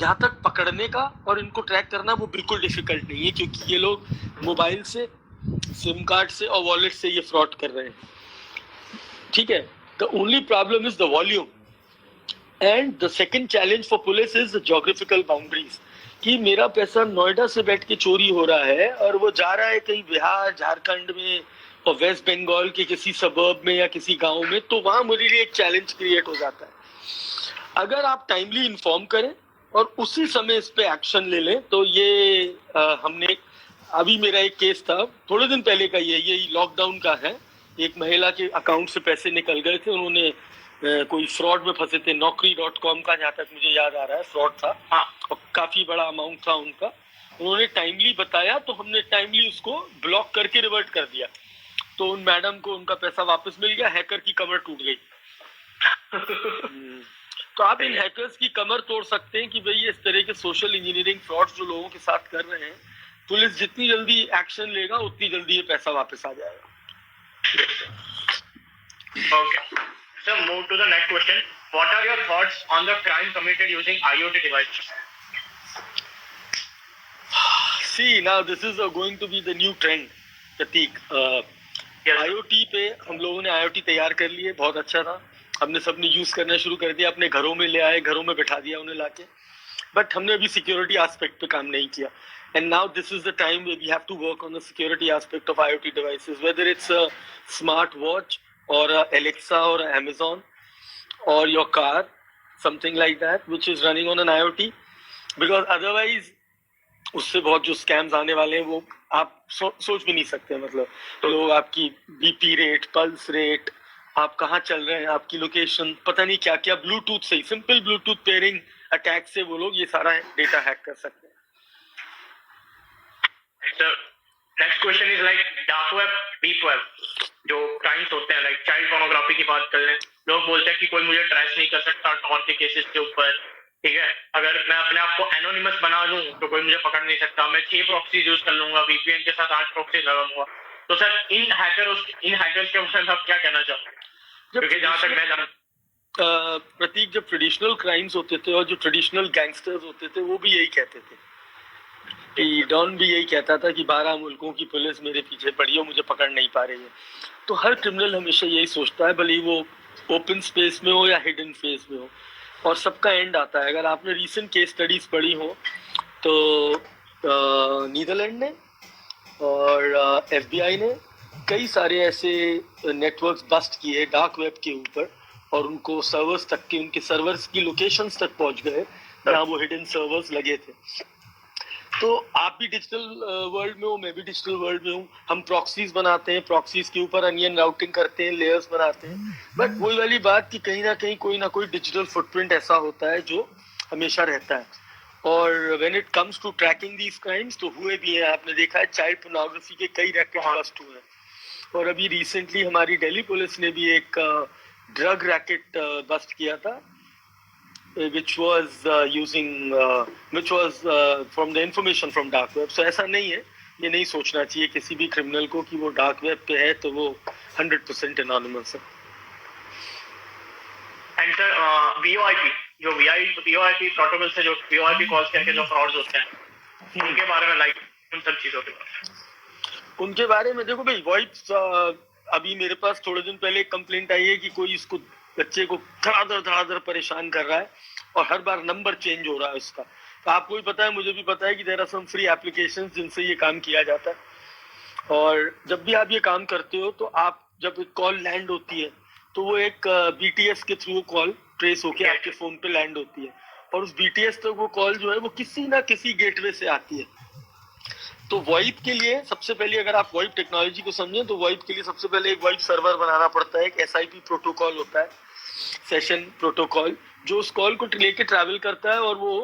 जहाँ तक पकड़ने का और इनको ट्रैक करना वो बिल्कुल डिफिकल्ट नहीं है, क्योंकि ये लोग मोबाइल से, सिम कार्ड से और वॉलेट से ये फ्रॉड कर रहे हैं, ठीक है। The only problem is the volume and the second challenge for police is the geographical boundaries, कि मेरा पैसा नोएडा से बैठ के चोरी हो रहा है और वो जा रहा है कहीं बिहार, झारखंड में और वेस्ट बंगाल के किसी सबर्ब में या किसी गांव में, तो वहां मेरे लिए एक चैलेंज क्रिएट हो जाता है। अगर आप टाइमली इन्फॉर्म करें और उसी समय इस पे एक्शन ले लें, तो ये हमने अभी मेरा एक केस था थोड़े दिन पहले का, ये लॉकडाउन का है। एक महिला के अकाउंट से पैसे निकल गए थे, उन्होंने कोई फ्रॉड में फंसे थे, Naukri.com का, जहाँ तक मुझे याद आ रहा है फ्रॉड था, और काफी बड़ा अमाउंट था उनका। उन्होंने टाइमली बताया तो हमने टाइमली उसको ब्लॉक करके रिवर्ट कर दिया, तो उन मैडम को उनका पैसा वापस मिल गया, हैकर की कमर टूट गई। तो आप इन हैकर्स की कमर तोड़ सकते हैं कि भाई इस तरह के सोशल इंजीनियरिंग फ्रॉड जो लोगों के साथ कर रहे हैं, पुलिस जितनी जल्दी एक्शन लेगा उतनी जल्दी ये पैसा वापस आ जाएगा। Okay. So move to the next question. What are your thoughts on the crime committed using IoT devices? See, now this is going to be the new trend, Prateek. Yes. IoT पे हम लोगों ने IoT तैयार कर लिए, बहुत अच्छा था, हमने सबने यूज करना शुरू कर दिया, अपने घरों में ले आए, घरों में बिठा दिया उन्हें लाके, बट हमने अभी सिक्योरिटी एस्पेक्ट पे काम नहीं किया। And now this is the time where we have to work on the security aspect of IoT devices, whether it's a smart watch or a Alexa or a Amazon or your car, something like that, which is running on an IoT, because otherwise उससे बहुत जो scams आने वाले हैं वो आप सोच भी नहीं सकते। मतलब तो लोग आपकी बीपी रेट, पल्स रेट, आप कहाँ चल रहे हैं, आपकी लोकेशन, पता नहीं क्या क्या, ब्लूटूथ से, सिंपल ब्लूटूथ पेयरिंग अटैक से वो लोग ये सारा डेटा हैक कर सकते हैं। So next question is like dark web, deep web, जो क्राइम्स होते हैं, लाइक चाइल्ड पोर्नोग्राफी की बात कर लें, लोग बोलते हैं कि कोई मुझे ट्रेस नहीं कर सकता टॉर्न के केसेस के ऊपर, ठीक है। अगर मैं अपने आप को एनोनिमस बना लूं तो कोई मुझे पकड़ नहीं सकता, मैं 6 प्रॉक्सीज यूज कर लूंगा, वीपीएन के साथ 8 प्रॉक्सीज लगाऊंगा। तो सर इन हैकर्स के बारे में आप क्या कहना चाहते हैं? क्योंकि जहां तक मैं जानता प्रतीक, जब ट्रेडिशनल क्राइम्स होते थे और जो ट्रेडिशनल गैंगस्टर्स होते थे वो भी यही कहते थे, कि डॉन भी यही कहता था कि 12 मुल्कों की पुलिस मेरे पीछे पड़ी हो, मुझे पकड़ नहीं पा रही है। तो हर क्रिमिनल हमेशा यही सोचता है, भले वो ओपन स्पेस में हो या हिडन फेस में हो, और सबका एंड आता है। अगर आपने रीसेंट केस स्टडीज पढ़ी हो तो नीदरलैंड ने और FBI ने कई सारे ऐसे नेटवर्क्स बस्ट किए डार्क वेब के ऊपर, और उनको सर्वर्स तक के, उनके सर्वर्स की लोकेशंस तक पहुंच गए जहां वो हिडन सर्वर्स लगे थे। तो आप भी डिजिटल वर्ल्ड में हो, मैं भी डिजिटल वर्ल्ड में हूँ, हम प्रॉक्सीज बनाते हैं, प्रॉक्सीज के ऊपर अनियन राउटिंग करते हैं, लेयर्स बनाते हैं, बट वही वाली बात कि कहीं ना कोई डिजिटल फुटप्रिंट ऐसा होता है जो हमेशा रहता है। और when it comes to tracking these crimes, तो हुए भी हैं, आपने देखा है चाइल्ड पोर्नोग्राफी के कई रैकेट बस्ट हुए हैं, और अभी रिसेंटली हमारी दिल्ली पुलिस ने भी एक ड्रग रैकेट बस्ट किया था, which was from the information from dark web. So ऐसा नहीं है, ये नहीं सोचना चाहिए किसी भी क्रिमिनल को कि वो डार्क वेब पे है तो वो 100% एनोनिमस है। एंड सर VoIP, जो VoIP प्रोटोकॉल से जो VoIP कॉल्स करके जो फ्रॉड्स होते हैं, उनके बारे में लाइक उन सब चीजों के उनके बारे में देखो भाई, वॉइस अभी मेरे पास थोड़े दिन पहले एक कंप्लेंट आई है कि कोई इसको बच्चे को धड़ाधड़ परेशान कर रहा है और हर बार नंबर चेंज हो रहा है उसका। तो आपको भी पता है, मुझे भी पता है कि there are some free applications जिनसे ये काम किया जाता है। और जब भी आप ये काम करते हो तो आप जब एक कॉल लैंड होती है तो वो एक BTS के थ्रू कॉल ट्रेस होके आपके फोन पे लैंड होती है, और उस BTS तक वो कॉल जो है वो किसी ना किसी गेटवे से आती है। तो वॉइप के लिए सबसे पहले, अगर आप वॉइप टेक्नोलॉजी को समझें तो वॉइप के लिए सबसे पहले एक वॉइप सर्वर बनाना पड़ता है, एक SIP प्रोटोकॉल होता है, सेशन प्रोटोकॉल, जो उस कॉल को लेके ट्रैवल करता है और वो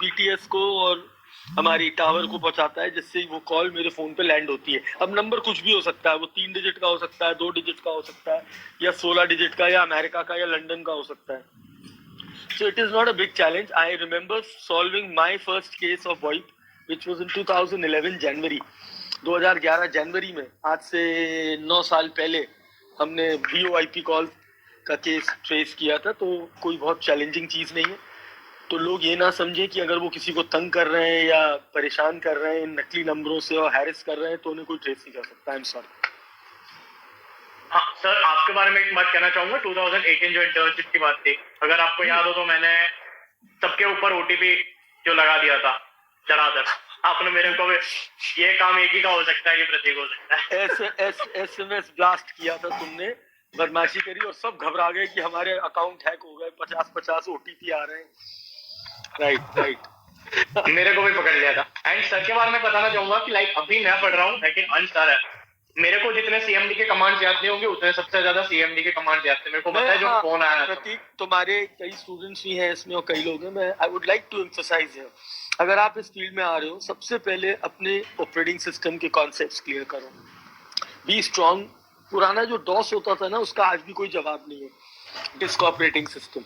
BTS को और हमारी टावर को पहुंचाता है, जिससे वो कॉल मेरे फोन पे लैंड होती है। अब नंबर कुछ भी हो सकता है, वो 3 डिजिट का हो सकता है, 2 डिजिट का हो सकता है, या 16 डिजिट का, या अमेरिका का या लंदन का हो सकता है। So it is not a big challenge. I remember solving my first case of VoIP, which was in 2011 जनवरी 2011 जनवरी में, आज से 9 साल पहले हमने VoIP कॉल का केस ट्रेस किया था। तो कोई बहुत चैलेंजिंग चीज नहीं है, तो लोग ये ना समझे कि अगर वो किसी को तंग कर रहे हैं या परेशान कर रहे हैं नकली नंबरों से और हैरिस कर रहे हैं तो उन्हें कोई ट्रेस नहीं कर सकता। I am sorry. हाँ सर, आपके बारे में एक बात कहना चाहूंगा। 2018 जो इंटर्नशिप की बात थी, अगर आपको याद हो तो मैंने सबके ऊपर ओटीपी जो लगा दिया था चढ़ाकर, आपने मेरे को ये काम एक ही का हो सकता है कि प्रतीक हो सकता है SMS ब्लास्ट किया था तुमने, बदमाशी करी और सब घबरा गए कि हमारे अकाउंट हैक हो गए, 50-50 OTP आ रहे हैं। राइट मेरे को भी पकड़ लिया था। एंड सर के बारे में बताना चाहूंगा कि लाइक अभी मैं पढ़ रहा हूँ, लेकिन अंश सर है, मेरे को जितने CMD के कमांड्स याद नहीं होंगे उतने सबसे ज्यादा CMD के कमांड्स याद थे। मेरे को पता है जो फोन आया था। प्रतीक, तुम्हारे कई स्टूडेंट्स भी हैं इसमें और कई लोग हैं। मैं I would like to emphasise here, अगर आप इस फील्ड में आ रहे हो सबसे पहले अपने ऑपरेटिंग सिस्टम के कॉन्सेप्ट्स क्लियर करो, बी स्ट्रांग। पुराना जो डॉस होता था ना उसका आज भी कोई जवाब नहीं है। डिस्क ऑपरेटिंग सिस्टम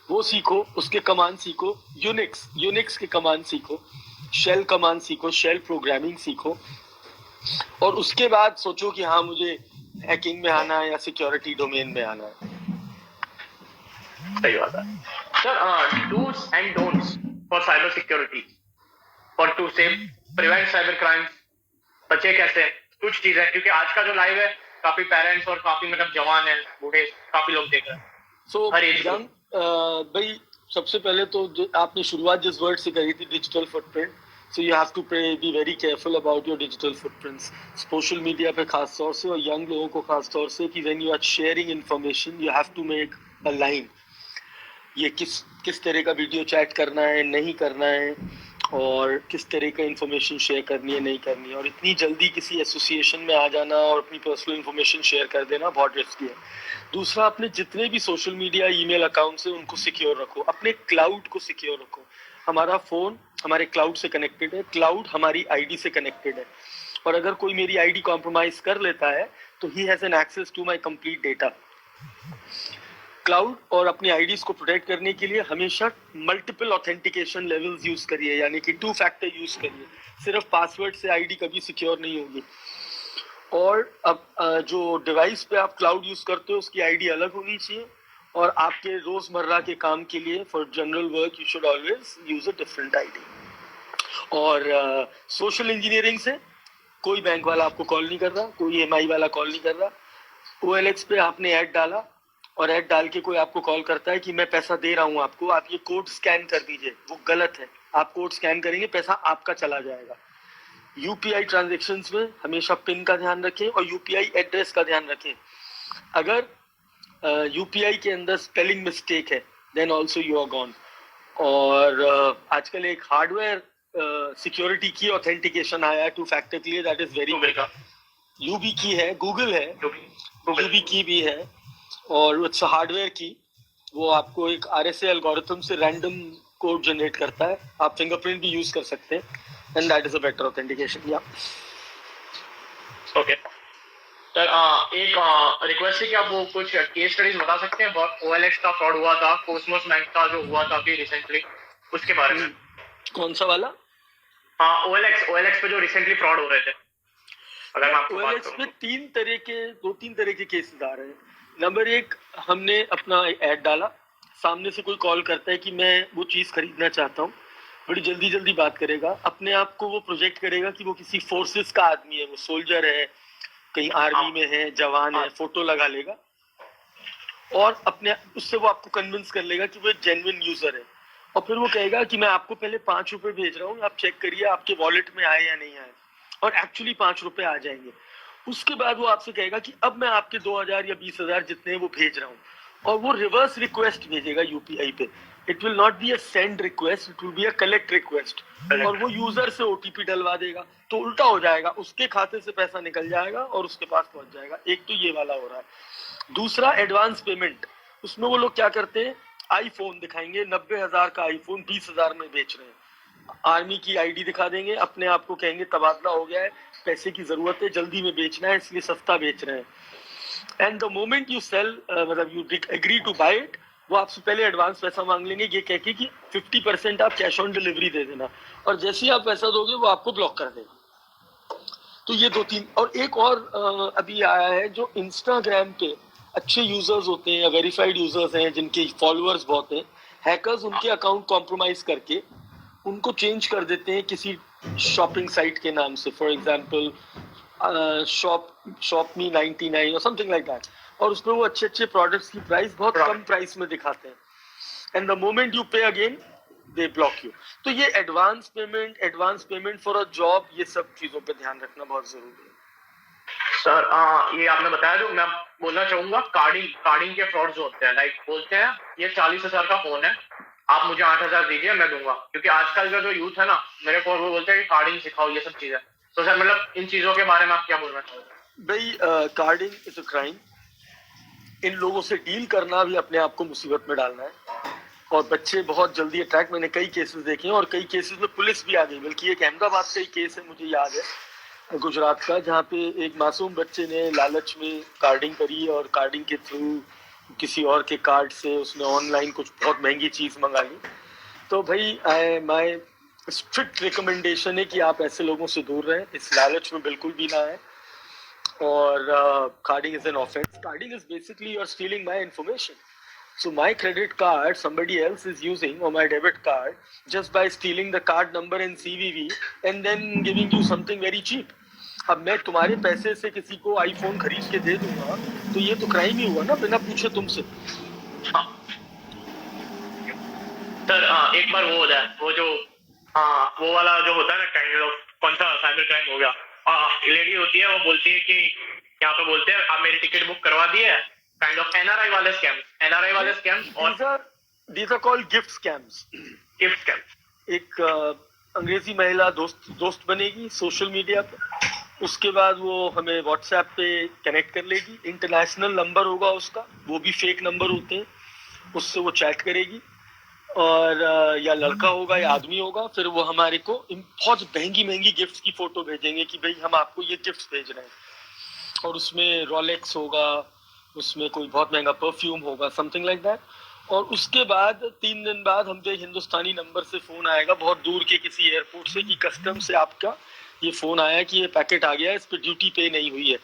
वो सीखो, उसके कमांड सीखो। यूनिक्स के कमांड सीखो, शेल कमांड सीखो, शेल प्रोग्रामिंग सीखो और उसके बाद सोचो कि हाँ मुझे हैकिंग में आना है या सिक्योरिटी डोमेन में आना है। सही बात है sir. Dos and don'ts for cyber security for to save prevent cyber crimes, बचे कैसे, कुछ चीजें, क्योंकि आज का जो लाइव है काफी पेरेंट्स और काफी मतलब जवान है, बूढ़े, काफी लोग देख रहे हैं। सो भाई सबसे पहले तो आपने शुरुआत जिस वर्ड से करी थी, digital footprint, so you have to be very careful about your digital footprints. Social media पे खास तौर से और यंग लोगों को खास तौर से कि when you are sharing information you have to make a line, ये किस तरह का वीडियो चैट करना है, नहीं करना है, और किस तरह का इन्फॉर्मेशन शेयर करनी है, नहीं करनी है। और इतनी जल्दी किसी एसोसिएशन में आ जाना और अपनी पर्सनल इन्फॉर्मेशन शेयर कर देना बहुत रिस्की है। दूसरा, अपने जितने भी सोशल मीडिया ईमेल अकाउंट्स हैं उनको सिक्योर रखो, अपने क्लाउड को सिक्योर रखो। हमारा फ़ोन हमारे क्लाउड से कनेक्टेड है, क्लाउड हमारी आईडी से कनेक्टेड है, और अगर कोई मेरी आईडी कॉम्प्रोमाइज कर लेता है तो he has an access to my complete data. Cloud और अपनी आईडीज को प्रोटेक्ट करने के लिए हमेशा मल्टीपल ऑथेंटिकेशन लेवल्स यूज करिए, यानी कि 2 फैक्टर यूज करिए। सिर्फ पासवर्ड से आईडी कभी सिक्योर नहीं होगी। और अब जो डिवाइस पे आप क्लाउड यूज करते हो उसकी आईडी अलग होनी चाहिए, और आपके रोजमर्रा के काम के लिए for general work you should always use a different ID. और सोशल इंजीनियरिंग से कोई बैंक वाला आपको कॉल नहीं कर रहा, कोई EMI वाला कॉल नहीं कर रहा। OLX पे आपने ऐड डाला और ऐड डाल के कोई आपको कॉल करता है कि मैं पैसा दे रहा हूँ आपको, आप ये कोड स्कैन कर दीजिए, वो गलत है। आप कोड स्कैन करेंगे, पैसा आपका चला जाएगा। UPI ट्रांजेक्शन्स में हमेशा पिन का ध्यान रखें और UPI एड्रेस का ध्यान रखें। अगर UPI के अंदर स्पेलिंग मिस्टेक है then also you are gone. और आजकल एक हार्डवेयर सिक्योरिटी की ऑथेंटिकेशन आया है 2 फैक्टर के लिए, दैट इज वेरी UB की है, गूगल है, UB की भी है, और इट्स हार्डवेयर की, वो आपको एक RSA एल्गोरिथम से रैंडम कोड जनरेट करता है। आप फिंगरप्रिंट भी यूज कर सकते हैं, and that is a better authentication. या ओके सर, एक रिक्वेस्ट है कि आप वो कुछ केस स्टडीज बता सकते हैं। OLX का फ्रॉड हुआ था, कोस्मोस बैंक का जो हुआ था अभी रिसेंटली, उसके बारे में। कौन सा वाला? हाँ, OLX पे जो रिसेंटली फ्रॉड हो रहे थे। अगर मैं आपको बात करूं, दो तीन तरह के केसेस आ रहे हैं। नंबर 1, हमने अपना ऐड डाला, सामने से कोई कॉल करता है कि मैं वो चीज़ खरीदना चाहता हूँ, बड़ी जल्दी बात करेगा, अपने आप को वो प्रोजेक्ट करेगा कि वो किसी फोर्सेस का आदमी है, वो सोल्जर है, कहीं आर्मी में है, जवान है, फोटो लगा लेगा और अपने उससे वो आपको कन्विंस कर लेगा कि वो एक जेन्युइन यूजर है। और फिर वो कहेगा कि मैं आपको पहले 5 रुपए भेज रहा हूँ, आप चेक करिए आपके वॉलेट में आए या नहीं आए, और एक्चुअली 5 रुपए आ जाएंगे। उसके बाद वो आपसे कहेगा कि अब मैं आपके 2000 या 20,000 जितने वो भेज रहा हूँ, और वो रिवर्स रिक्वेस्ट भेजेगा UPI पे। It will not be a send request, it will be a collect request, और वो यूजर से OTP डलवा देगा। तो उल्टा हो जाएगा, उसके खाते से पैसा निकल जाएगा और उसके पास पहुंच जाएगा। एक तो ये वाला हो रहा है। दूसरा, एडवांस पेमेंट। उसमें वो लोग क्या करते हैं, आईफोन दिखाएंगे, 90,000 का आईफोन 20,000 में बेच रहे हैं। आर्मी की आईडी दिखा देंगे, अपने आप को कहेंगे तबादला हो गया है, पैसे की जरूरत है, जल्दी में बेचना है, इसलिए सस्ता बेच रहे हैं। And the moment you sell, मतलब you agree to buy it, वो आपसे पहले एडवांस पैसा मांग लेंगे, ये कह के कि 50% आप कैश ऑन डिलीवरी दे देना, और जैसे ही आप पैसा दोगे वो आपको ब्लॉक कर देगा। तो ये 2-3, और एक और अभी आया है, जो इंस्टाग्राम पे अच्छे यूजर्स होते हैं या वेरीफाइड यूजर्स हैं जिनके फॉलोअर्स बहुत हैं, हैकर्स उनके अकाउंट कॉम्प्रोमाइज करके उनको चेंज कर देते हैं किसी शॉपिंग साइट के नाम से, फॉर एग्जांपल शॉपमी 99 और समथिंग लाइक दैट, और उसमें वो अच्छे अच्छे प्रोडक्ट्स की प्राइस बहुत कम प्राइस में दिखाते हैं, एंड द मोमेंट यू पे अगेन दे ब्लॉक यू। तो ये advance payment for a job, ये सब चीजों पे ध्यान रखना बहुत जरूरी है। सर ये आपने बताया, जो मैं बोलना चाहूंगा, कार्डिंग के फ्रॉड जो होते हैं, लाइक बोलते हैं ये 40,000 का फोन है, आप मुझे 8,000 दीजिए मैं दूंगा, क्योंकि आजकल का जो यूथ है ना, मेरे को वो बोलते हैं कि कार्डिंग सिखाओ, ये सब चीजें। तो सर मतलब इन चीजों के बारे में आप क्या बोलना चाहोगे? भाई कार्डिंग इज अ क्राइम, इन लोगों से डील करना भी अपने आप को मुसीबत में डालना है, और बच्चे बहुत जल्दी अट्रैक्ट, मैंने कई केसेस देखे हैं और कई केसेस में पुलिस भी आ गई, बल्कि एक अहमदाबाद का ही केस है मुझे याद है, गुजरात का, जहाँ पे एक मासूम बच्चे ने लालच में कार्डिंग करी और कार्डिंग के थ्रू किसी और के कार्ड से उसने ऑनलाइन कुछ बहुत महंगी चीज मंगा ली। तो भाई माय स्ट्रिक्ट रिकमेंडेशन है कि आप ऐसे लोगों से दूर रहें, इस लालच में बिल्कुल भी ना आए, और carding is an offence. Carding is basically you are stealing my information, so my credit card somebody else is using, or my debit card, just by stealing the card number and CVV and then giving you something very cheap. अब मैं तुम्हारे पैसे से किसी को iPhone खरीद के दे दूंगा तो ये तो क्राइम ही हुआ ना, बिना पूछे तुमसे। सर एक बार वो हो जाए, वो जो वो वाला जो होता है ना, काइंड ऑफ कौन सा साइबर क्राइम हो गया, लेडी होती है, वो बोलती है कि यहाँ पे बोलते हैं आप मेरी टिकट बुक करवा दी है, काइंड ऑफ एनआरआई वाले स्कैम, और these are called gift scams. एक अंग्रेजी महिला दोस्त बनेगी सोशल मीडिया पे, उसके बाद वो हमें व्हाट्सएप पे कनेक्ट कर लेगी, इंटरनेशनल नंबर होगा उसका, वो भी फेक नंबर होते हैं, उससे वो चैट करेगी, और या लड़का होगा या आदमी होगा, फिर वो हमारे को बहुत महंगी गिफ्ट्स की फोटो भेजेंगे कि भाई हम आपको ये गिफ्ट्स भेज रहे हैं, और उसमें रोलेक्स होगा, उसमें कोई बहुत महंगा परफ्यूम होगा, समथिंग लाइक दैट। और उसके बाद 3 दिन बाद हम पे हिंदुस्तानी नंबर से फोन आएगा बहुत दूर के किसी एयरपोर्ट से कि कस्टम से आपका ये फोन आया कि ये पैकेट आ गया है, इस पर ड्यूटी पे नहीं हुई है,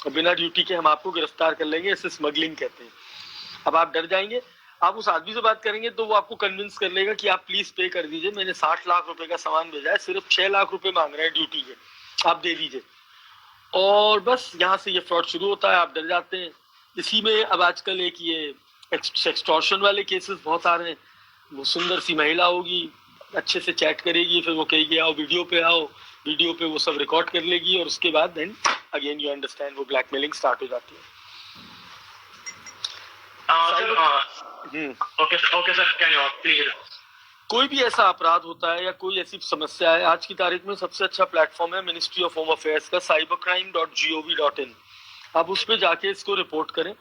और बिना ड्यूटी के हम आपको गिरफ्तार कर लेंगे, इसे स्मगलिंग कहते हैं। अब आप डर जाएंगे, आप उस आदमी से बात करेंगे तो वो आपको कन्विंस कर लेगा कि आप प्लीज पे कर दीजिए, मैंने 60 लाख रुपए का सामान भेजा है, सिर्फ 6 लाख रुपए मांग रहे हैं ड्यूटी के, आप दे दीजिए। और बस यहाँ से ये फ्रॉड शुरू होता है, आप डर जाते हैं। इसी में अब आजकल एक ये एक्सटॉर्शन वाले केसेस बहुत आ रहे हैं, वो सुंदर सी महिला होगी, अच्छे से चैट करेगी, फिर वो कहेगी आओ वीडियो पे वो सब रिकॉर्ड कर लेगी, और उसके बाद देन अगेन यू अंडरस्टैंड वो ब्लैकमेलिंग स्टार्ट हो जाती है। Okay sir, can you please. कोई भी ऐसा अपराध होता है या कोई ऐसी समस्या है, आज की तारीख में सबसे अच्छा प्लेटफॉर्म है मिनिस्ट्री ऑफ होम अफेयर्स का cybercrime.gov.in। आप उस पर जाके इसको रिपोर्ट करें,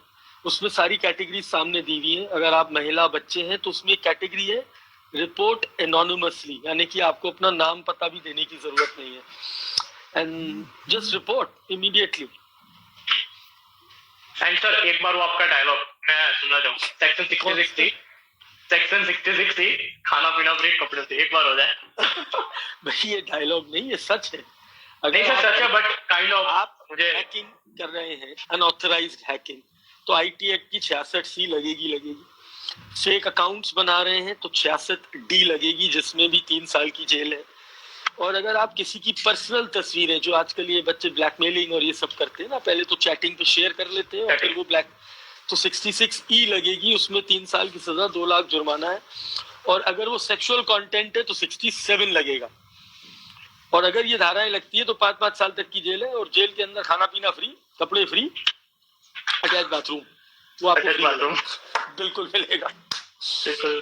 उसमें सारी कैटेगरी सामने दी हुई है। अगर आप महिला बच्चे हैं तो उसमें एक कैटेगरी है रिपोर्ट एनोनिमसली, यानी कि आपको अपना नाम पता भी देने की जरूरत नहीं है, and just report immediately. And sir एक बार वो आपका डायलॉग मैं सुनना चाहूँ, सेक्शन 66 खाना पीना ब्रेक कपड़े से, एक बार हो जाए। भाई ये डायलॉग नहीं, ये सच है। नहीं सर सच है, बट काइंड ऑफ आप मुझे हैकिंग कर रहे हैं, अनऑथराइज्ड हैकिंग, तो आईटी एक्ट की 66C लगेगी। फेक अकाउंट्स बना रहे हैं तो 66D लगेगी, जिसमें भी 3 साल की जेल है। और अगर आप किसी की पर्सनल तस्वीरें, जो आजकल ये बच्चे ब्लैकमेलिंग और ये सब करते हैं ना, पहले तो चैटिंग पे शेयर कर लेते हैं और फिर वो तो 66E लगेगी, उसमें 3 साल की सजा, 2 लाख जुर्माना है। और अगर वो सेक्सुअल कंटेंट है तो 67 लगेगा। और अगर ये धाराएं लगती है तो 5-5 साल तक की जेल है, और जेल के अंदर खाना पीना फ्री, कपड़े फ्री, अटैच बाथरूम वो आपको बिल्कुल मिलेगा। Sir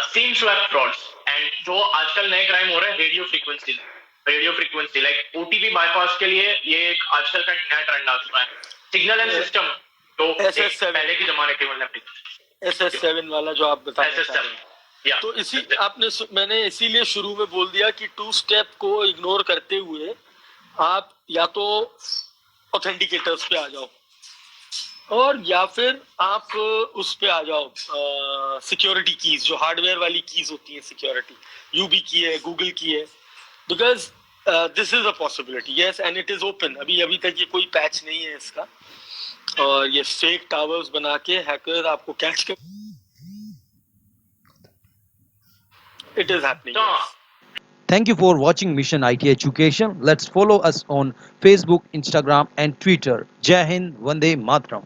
SIM swap frauds and जो आजकल नए क्राइम हो रहे हैं, radio frequency like OTP bypass के लिए, ये एक आजकल का नया ट्रेंड आ चुका है। सिग्नल एंड सिस्टम तो पहले के जमाने के मतलब SS7 वाला जो आप बता रहे हैं, तो मैंने इसीलिए शुरू में बोल दिया कि 2 स्टेप को इग्नोर करते हुए आप या तो ऑथेंटिकेटर्स पे आ जाओ, और या फिर आप उस पे आ जाओ सिक्योरिटी कीज, जो हार्डवेयर वाली कीज होती है सिक्योरिटी, यूबी की है, गूगल की है, because this is a possibility, yes, and it is open. अभी तक ये कोई पैच नहीं है इसका, और ये फेक टावर्स बना के हैकर आपको कैच कर It is happening. So Yes. Thank you for watching Mission IT Education. Let's follow us on Facebook, Instagram, and Twitter. Jai Hind, Vande Mataram.